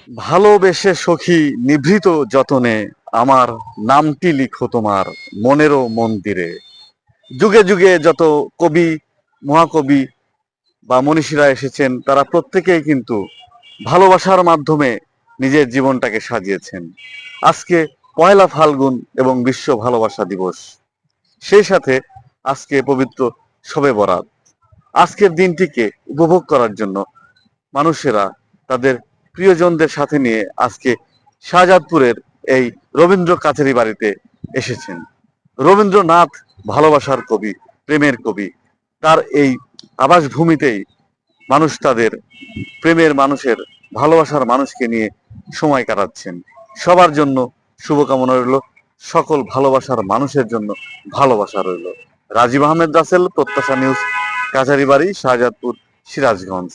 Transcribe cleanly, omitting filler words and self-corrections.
ভালোবেসে সখী নিভৃত যতনে আমার নামটি লিখো তোমার মনেরও মন্দিরে। যুগে যুগে যত কবি, মহাকবি বা মনীষীরা এসেছেন তারা প্রত্যেকেই কিন্তু ভালোবাসার মাধ্যমে নিজের জীবনটাকে সাজিয়েছেন। আজকে পয়লা ফাল্গুন এবং বিশ্ব ভালোবাসা দিবস, সেই সাথে আজকে পবিত্র শবে বরাত। আজকের দিনটিকে উপভোগ করার জন্য মানুষেরা তাদের প্রিয়জনদের সাথে নিয়ে আজকে শাহজাদপুরের এই রবীন্দ্র কাচারি বাড়িতে এসেছেন। রবীন্দ্রনাথ ভালোবাসার কবি, প্রেমের কবি। তার এই আবাসভূমিতেই মানুষ তাদের প্রেমের মানুষের, ভালোবাসার মানুষকে নিয়ে সময় কাটাচ্ছেন। সবার জন্য শুভকামনা রইল, সকল ভালোবাসার মানুষের জন্য ভালোবাসা রইল। রাজীব আহমেদ রাসেল, প্রত্যাশা নিউজ, কাছারিবাড়ি, শাহজাদপুর, সিরাজগঞ্জ।